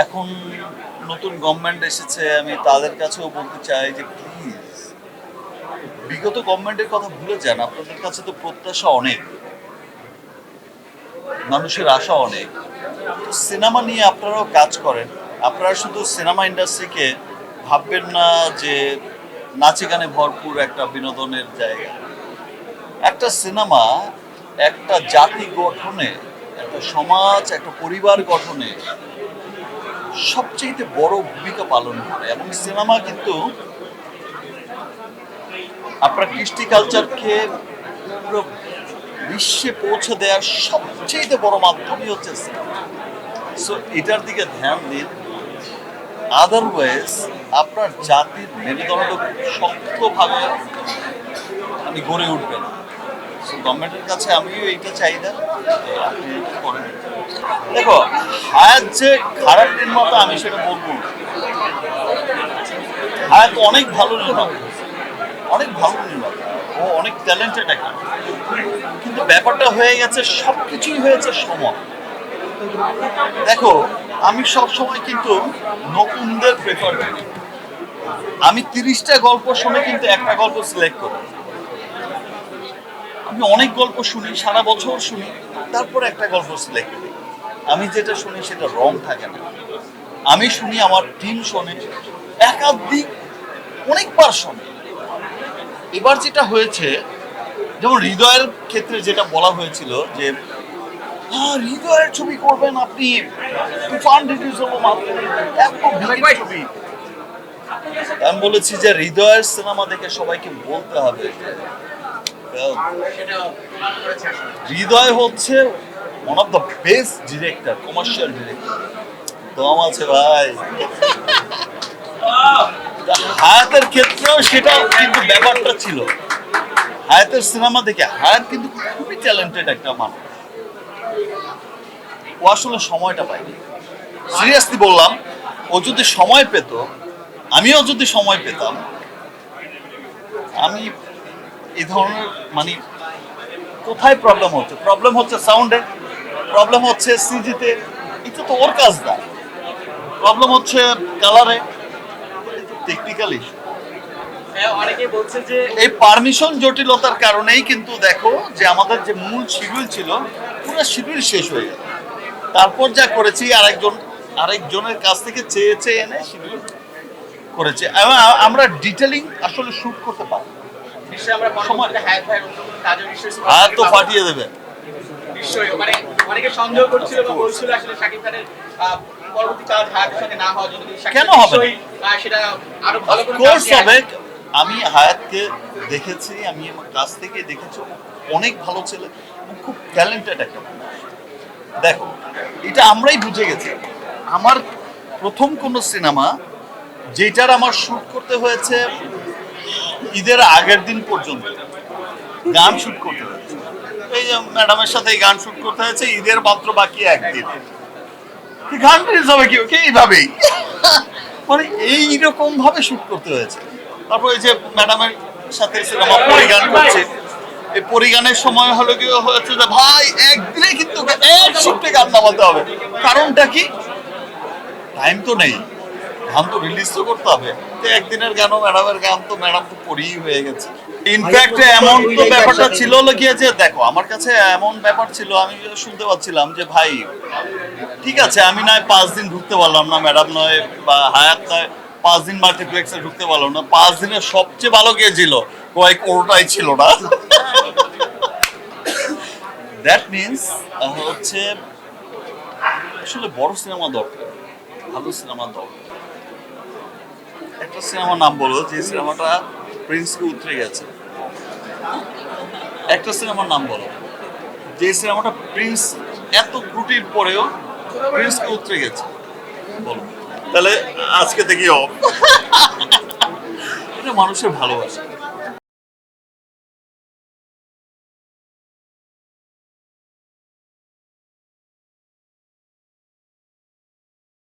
এখন নতুন গভর্নমেন্ট এসেছে, আমি তাদের কাছেও বলতে চাই যে প্লিজ বিগত গভর্নমেন্টের কথা ভুলে যান। আপনাদের কাছে তো প্রত্যাশা অনেক, মানুষের আশা অনেক। তো সিনেমা নিয়ে আপনারাও কাজ করেন। আপনারা শুধু সিনেমা ইন্ডাস্ট্রিকে ভাববেন না যে নাচে গানে ভরপুর একটা বিনোদনের জায়গা। একটা সিনেমা একটা জাতি গঠনে, একটা সমাজ, একটা পরিবার গঠনে সবচেয়ে বড় ভূমিকা পালন করে। এবং সিনেমা কিন্তু আপনার কৃষ্টি কালচারকে পুরো বিশ্বে পৌঁছে দেওয়ার সবচেয়ে বড় মাধ্যমই হচ্ছে সিনেমা। সো এটার দিকে ধ্যান দিন, আদারওয়াইজ আপনার জাতির মেরুদণ্ড শক্তভাবে আপনি গড়ে উঠবেন। সো গভর্নমেন্টের কাছে আমিও এইটা চাই না যে আপনি এটা করেন। দেখো, হায়াত যে খারাপ নির্মাতা আমি সেটা বলবো না। হায়াত অনেক ভালো নির্মাতা, অনেক ভালো নির্মাতা, ও অনেক ট্যালেন্টেড একটা। কিন্তু ব্যাপারটা হয়ে গেছে, সব কিছুই হয়েছে সময়। দেখো, আমি সব সময় কিন্তু নতুনদের প্রেফার করি। আমি 30টা গল্প শুনে কিন্তু একটা গল্প সিলেক্ট করি। আমি অনেক গল্প শুনি, সারা বছর শুনি, তারপর একটা গল্প সিলেক্ট করি। আমি যেটা শুনি সেটা রং থাকে না। আমি শুনি, আমার টিম শোনে, একাধিক অনেকবার শোনে। এবার যেটা হয়েছে, যেমন হৃদয়ের ক্ষেত্রে যেটা বলা হয়েছিল যে হৃদয়ের ছবি করবেন আপনি, তুফান রিলিজ হলো মাত্র, এত ভিড় ছবি। আমি বলেছি যে হৃদয়ের সিনেমা দেখে সবাইকে বলতে হবে হৃদয় হচ্ছে one of the best director, commercial director. দম আছে ভাই। হায়াতের ক্ষেত্রেও সেটা কিন্তু ব্যাপারটা ছিল। হায়াতের সিনেমা দেখে, হায়াত কিন্তু খুবই ট্যালেন্টেড একটা মানুষ, ও আসলে সময়টা পায়নি। সিরিয়াসলি বললাম, ও যদি সময় পেত, আমিও যদি সময় পেতাম, আমি এই ধরনের মানে কোথায় প্রবলেম হচ্ছে? প্রবলেম হচ্ছে সাউন্ডে, প্রবলেম হচ্ছে সিজিতে, এটা তো ওর কাজ না। প্রবলেম হচ্ছে কালারে, টেকনিক্যাল ইস্যু। অনেকেই বলছে যে এই পারমিশন জটিলতার কারণেই কিন্তু দেখো যে আমাদের যে মূল শিডিউল ছিল, পুরো শিডিউল শেষ হয়ে গেল। তারপর যা করেছি, আরেকজনের কাছ থেকে চেয়ে চেয়ে এনে শিডিউল করেছে। আমরা ডিটেলিং আসলে শুট করতে পারি, নিশ্চয়ই আমরা পরবর্তীতে হায়াত ভাইয়ের নতুন কাজও নিশ্চয়ই হায়াত তো ফাটিয়ে দেবে। নিশ্চয়ই মানে অনেকে সন্দেহ করছিল বা বলছিল আসলে শাকিব খানের পরবর্তী কাজ হায়াতের সঙ্গে না হওয়ার জন্য, কেন হবে না? সেটা আরো ভালো করে কোর্স হবে। আমি হায়াতকে দেখেছি, আমি আমার কাছ থেকে দেখেছি, অনেক ভালো ছেলে, খুব ট্যালেন্টেড একটা মানুষ। দেখো, এটা আমরাই বুঝে গেছি। আমার প্রথম কোনো সিনেমা যেটার আমার শুট করতে হয়েছে ঈদের আগের দিন পর্যন্ত, গান শুট করতে হয়েছে। এই যে ম্যাডামের সাথে এই গান শুট করতে হয়েছে, ঈদের মাত্র বাকি একদিন, গান রিলিজ হবে কি এইভাবেই, মানে এইরকম ভাবে শুট করতে হয়েছে। তারপর এই যে ম্যাডামের সাথে সিনেমা পরিগান করছে, এই পরিগানের সময় হলো কি হয়েছে যে ভাই একদিনে কিন্তু এক শিফটে গান নামাতে হবে। কারণটা কি? টাইম তো নেই, গান তো রিলিজ তো করতে হবে। তো একদিনের গানও ম্যাডামের গান তো ম্যাডাম তো পড়েই হয়ে গেছে। ইনফ্যাক্ট এমন তো ব্যাপারটা ছিল গিয়ে যে দেখো, আমার কাছে এমন ব্যাপার ছিল, আমি শুনতে পাচ্ছিলাম যে ভাই ঠিক আছে, আমি নয় 5 দিন ঢুকতে পারলাম না, ম্যাডাম নয় বা হায়াত নয় 5 দিন মাল্টিপ্লেক্সে ঢুকতে পারলাম না, 5 দিনের সবচেয়ে ভালো কে ছিল? কোনোটাই ছিল না। দ্যাট মিনস হচ্ছে আসলে বড় সিনেমা দরকার, ভালো সিনেমা দরকার। একটা সিনেমার নাম বলো যে সিনেমাটা প্রিন্সকে উতরে গেছে। একটা সিনেমার নাম বলো যে সিনেমাটা প্রিন্স এত ত্রুটির পরেও প্রিন্সকে উতরে গেছে, বলো। তাহলে আজকে থেকে এটা মানুষের ভালোবাসা।